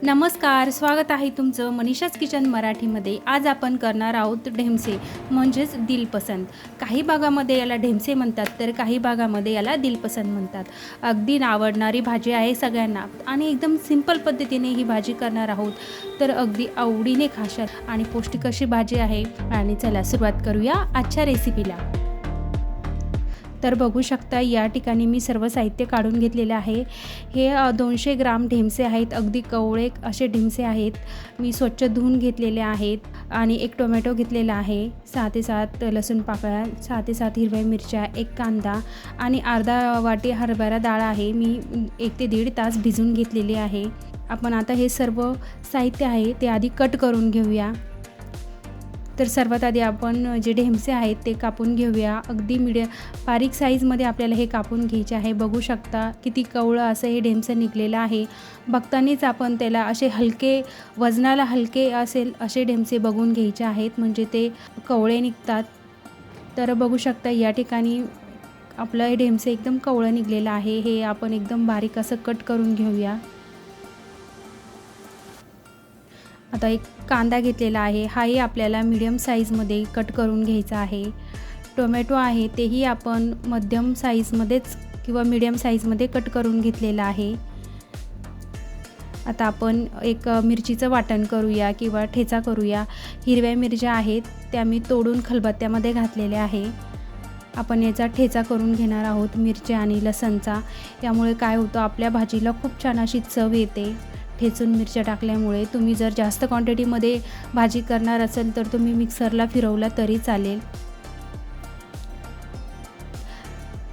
नमस्कार, स्वागत आहे तुमचं मनीषाज किचन मराठीमध्ये। आज आपण करणार आहोत ढेमसे म्हणजेच दिलपसंद। काही भागामध्ये याला ढेमसे म्हणतात तर काही भागामध्ये याला दिलपसंद म्हणतात। अगदी आवडणारी भाजी आहे सगळ्यांना आणि एकदम सिंपल पद्धतीने ही भाजी करणार आहोत, तर अगदी आवडीने खाशाल आणि पौष्टिक अशी भाजी आहे। आणि चला सुरुवात करूया आजच्या रेसिपीला। तर बघू शकता या ठिकाणी मी सर्व साहित्य काढून घेतलेले आहे। हे 200 ग्राम ढेमसे आहेत, अगदी कवळे असे ढेमसे आहेत। मी स्वच्छ धुवून घेतलेले आहेत आणि एक टोमॅटो घेतलेला आहे, 6 ते 7 लसूण पाकळ्या, 6 ते 7 हिरव्या मिरच्या, एक कांदा आणि अर्धा वाटी हरभरा डाळ आहे। मी 1 ते 1.5 तास भिजवून घेतलेली आहे। आपण आता हे सर्व साहित्य आहे ते आधी कट करून घेऊया। तर सर्वात आधी आपण जे ढेमसे आहेत ते कापून घेऊया। अगदी बारीक साईजमध्ये आपल्याला हे कापून घ्यायचे आहे। बघू शकता किती कवळं असं हे ढेमसं निघलेलं आहे। बघतानीच आपण त्याला असे हलके, वजनाला हलके असेल असे ढेमसे बघून घ्यायचे आहेत, म्हणजे ते कवळे निघतात। तर बघू शकता या ठिकाणी आपलं हे ढेमसे एकदम कवळं निघलेलं आहे। हे आपण एकदम बारीक असं कट करून घेऊया। आता एक कांदा घेतलेला आहे, हाही आपल्याला मीडियम साईजमध्ये कट करून घ्यायचा आहे। टोमॅटो आहे तेही आपण मध्यम साईजमध्येच किंवा मीडियम साईजमध्ये कट करून घेतलेला आहे। आता आपण एक मिरचीचं वाटण करूया किंवा ठेचा करूया। हिरव्या मिरच्या आहेत त्या मी तोडून खलबत्त्यामध्ये घातलेल्या आहे। आपण याचा ठेचा करून घेणार आहोत मिरच्या आणि लसणचा। यामुळे काय होतं, आपल्या भाजीला खूप छान अशी चव येते ठेचून मिरच्या टाकल्यामुळे। तुम्ही जर जास्त क्वांटिटीमध्ये भाजी करणार असेल तर तुम्ही मिक्सरला फिरवला तरी चालेल।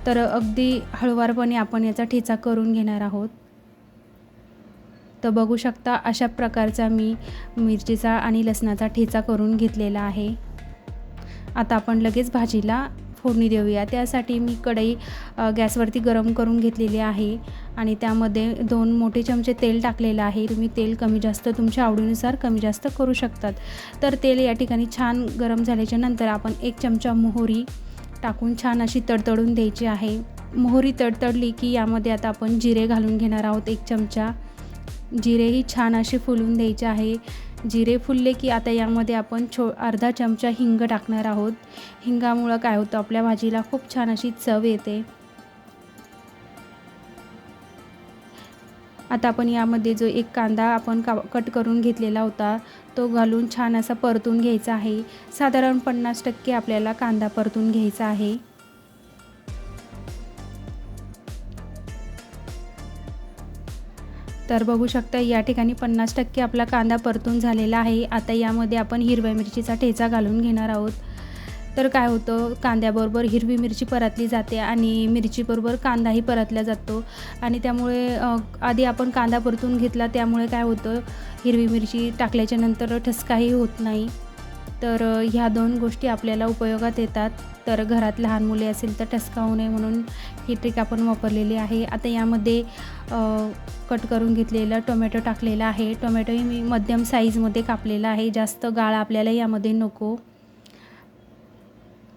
तर अगदी हळूवारपणे आपण याचा ठेचा करून घेणार आहोत। तर बघू शकता अशा प्रकारचा मी मिरचीचा आणि लसणाचा ठेचा करून घेतलेला आहे। आता आपण लगेच भाजीला फोडणी देऊया। त्यासाठी मी कढई गॅसवरती गरम करून घेतलेली आहे आणि त्यामध्ये 2 मोठे चमचे तेल टाकलेलं आहे। तुम्ही तेल कमी जास्त तुमच्या आवडीनुसार कमी जास्त करू शकतात। तर तेल या ठिकाणी छान गरम झाल्याच्या नंतर आपण 1 चमचा मोहरी टाकून छान अशी तडतडून द्यायची आहे। मोहरी तडतडली की यामध्ये आता आपण जिरे घालून घेणार आहोत, 1 चमचा। जिरेही छान असे फुलून द्यायचे आहे। जिरे फुलले की आता यामध्ये आपण अर्धा चमचा हिंग टाकणार आहोत। हिंगामुळं काय होतं, आपल्या भाजीला खूप छान अशी चव येते। आता आपण यामध्ये जो एक कांदा आपण कट करून घेतलेला होता तो घालून छान असा परतून घ्यायचा आहे। साधारण 50% आपल्याला कांदा परतून घ्यायचा आहे। तर बघू शकता या ठिकाणी 50% आपला कांदा परतून झालेला आहे। आता यामध्ये आपण हिरव्या मिरचीचा ठेचा घालून घेणार आहोत। तर काय होतं, कांद्याबरोबर हिरवी मिरची परतली जाते आणि मिरचीबरोबर कांदाही परतला जातो आणि त्यामुळे आधी आपण कांदा परतून घेतला, त्यामुळे काय होतं, हिरवी मिरची टाकल्याच्या नंतर ठसकाही होत नाही। तर ह्या 2 गोष्टी आपल्याला उपयोगात येतात। तर घरात लहान मुले असेल तर ठसका होऊ नये म्हणून ही ट्रिक आपण वापरलेली आहे। आता यामध्ये कट करून घेतलेला टोमॅटो टाकलेला आहे। टोमॅटोही मी मध्यम साईजमध्ये कापलेला आहे, जास्त गाळ आपल्याला यामध्ये नको।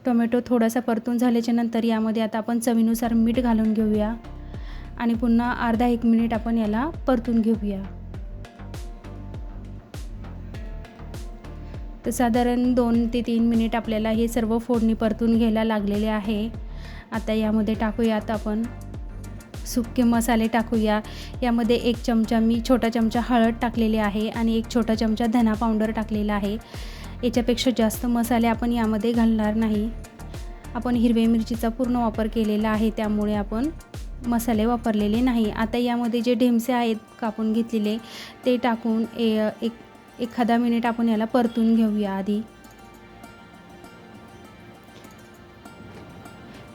टोमॅटो थोडासा परतून झाल्याच्या नंतर यामध्ये आता आपण चवीनुसार मीठ घालून घेऊया आणि पुन्हा अर्धा 1 मिनिट आपण याला परतून घेऊया। तर साधारण 2 ते 3 मिनिट आपल्याला हे सर्व फोडणी परतून घ्यायला लागलेले आहे। आता यामध्ये टाकूयात आपण सुके मसाले टाकूया। यामध्ये 1 चमचा मी छोटा चमचा हळद टाकलेली आहे आणि 1 छोटा चमचा धना पावडर टाकलेला आहे। याच्यापेक्षा जास्त मसाले आपण यामध्ये घालणार नाही। आपण हिरव्या मिरचीचा पूर्ण वापर केलेला आहे, त्यामुळे आपण मसाले वापरलेले नाही। आता यामध्ये जे ढेमसे आहेत कापून घेतलेले ते टाकून एखादा मिनिट आपण याला परतून घेऊया आधी।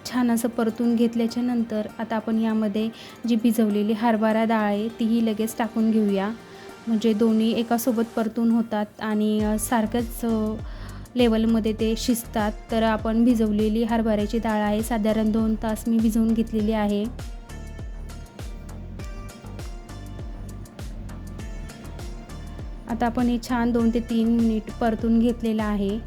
छान असं परतून घेतल्याच्या नंतर आता आपण यामध्ये जी भिजवलेली हरभरा डाळ आहे तीही लगेच टाकून घेऊया, म्हणजे दोन्ही एकासोबत परतून होतात आणि सारखंच लेवलमध्ये ते शिजतात। तर आपण भिजवलेली हरभऱ्याची डाळ आहे, साधारण 2 तास मी भिजवून घेतलेली आहे। आता आपण हे छान 2 ते 3 मिनिट परतून घेतलेलं आहे।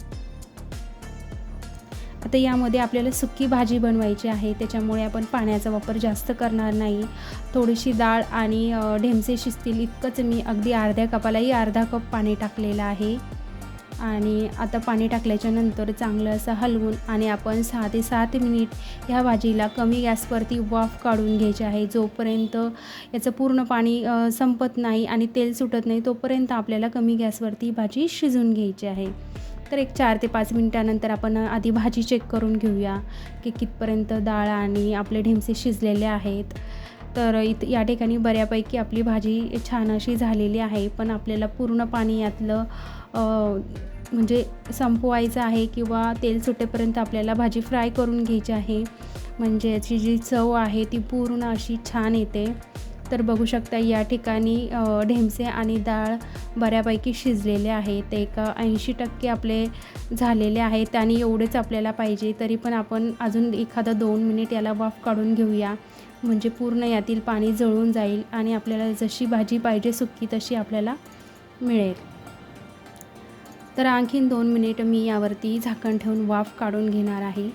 आता यामध्ये आपल्याला सुकी भाजी बनवायची आहे, त्याच्यामुळे आपण पाण्याचा वापर जास्त करणार नाही. थोडीशी डाळ आणि ढेमसे शिजतील इतकंच मी अगदी अर्ध्या कपालाही अर्धा कप पाणी टाकलेलं आहे. आणि आता पाणी टाकल्याच्यानंतर चांगलं असं हलवून आणि आपण 6 ते 7 मिनिट ह्या भाजीला कमी गॅसवरती वाफ काढून घ्यायची आहे. जोपर्यंत याचं पूर्ण पाणी संपत नाही आणि तेल सुटत नाही तोपर्यंत आपल्याला कमी गॅसवरती भाजी शिजवून घ्यायची आहे. तर एक 4 ते 5 मिनिटानंतर आपण आधी भाजी चेक करून घेऊया की कितपर्यंत डाळ आणि आपले ढेमसे शिजलेले आहेत. तर या ठिकाणी बऱ्यापैकी आपली भाजी छान अशी झालेली आहे, पण आपल्याला पूर्ण पाणी यातलं म्हणजे संपवायचं आहे किंवा तेल सुटेपर्यंत आपल्याला भाजी फ्राय करून घ्यायची आहे, म्हणजे याची जी चव आहे ती पूर्ण अशी छान येते. तर बघू शकता या ठिकाणी ढेमसे आणि डाळ बऱ्यापैकी शिजलेले आहेत. एक 80% आपले झालेले आहेत आणि एवढेच आपल्याला पाहिजे. तरी पण आपण अजून एखादा 2 मिनिट याला वाफ काढून घेऊया, म्हणजे पूर्ण यातील पाणी जळून जाईल आणि आपल्याला जशी भाजी पाहिजे सुक्की तशी आपल्याला मिळेल. तर आणखीन 2 मिनिट मी यावरती झाकण ठेवून वाफ काढून घेणार आहे.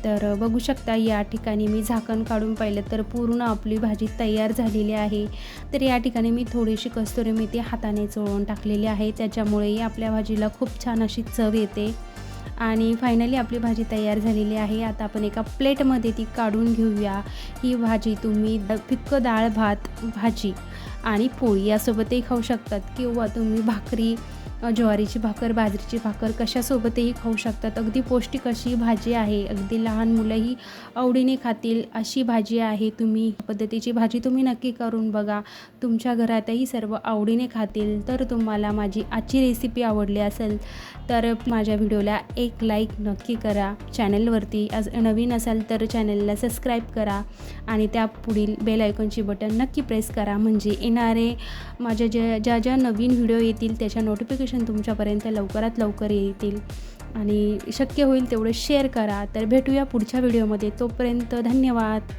तर बघू शकता या ठिकाणी मी झाकण काढून पाहिलं तर पूर्ण आपली भाजी तयार झालेली आहे. तर या ठिकाणी मी थोडीशी कस्तुरी मेथी हाताने चोळून टाकलेली आहे, त्याच्यामुळे आपल्या भाजीला खूप छान अशी चव येते. आणि फायनली आपली भाजी तयार झालेली आहे. आता आपण एका प्लेटमध्ये ती काढून घेऊया. ही भाजी तुम्ही फिक्कं डाळ भात भाजी आणि पोळी यासोबतही खाऊ शकतात किंवा तुम्ही भाकरी ज्वारीची भाकर बाजरीची भाकर कशासोबतही खाऊ शकतात. अगदी पौष्टिक अशी भाजी आहे, अगदी लहान मुलंही आवडीने खातील अशी भाजी आहे. तुम्ही पद्धतीची भाजी तुम्ही नक्की करून बघा, तुमच्या घरातही सर्व आवडीने खातील. तर तुम्हाला माझी आजची रेसिपी आवडली असेल तर माझ्या व्हिडिओला एक लाईक नक्की करा. चॅनलवरती आज नवीन असाल तर चॅनलला सबस्क्राईब करा आणि त्या पुढील बेल आयकॉनची बटन नक्की प्रेस करा, म्हणजे येणारे माझ्या ज्या नवीन व्हिडिओ येतील त्याच्या नोटिफिकेशन तुमच्यापर्यंत लवकरात लवकर येतील. आणि शक्य होईल तेवढं शेअर करा. तर भेटूया पुढच्या व्हिडिओमध्ये, तोपर्यंत धन्यवाद.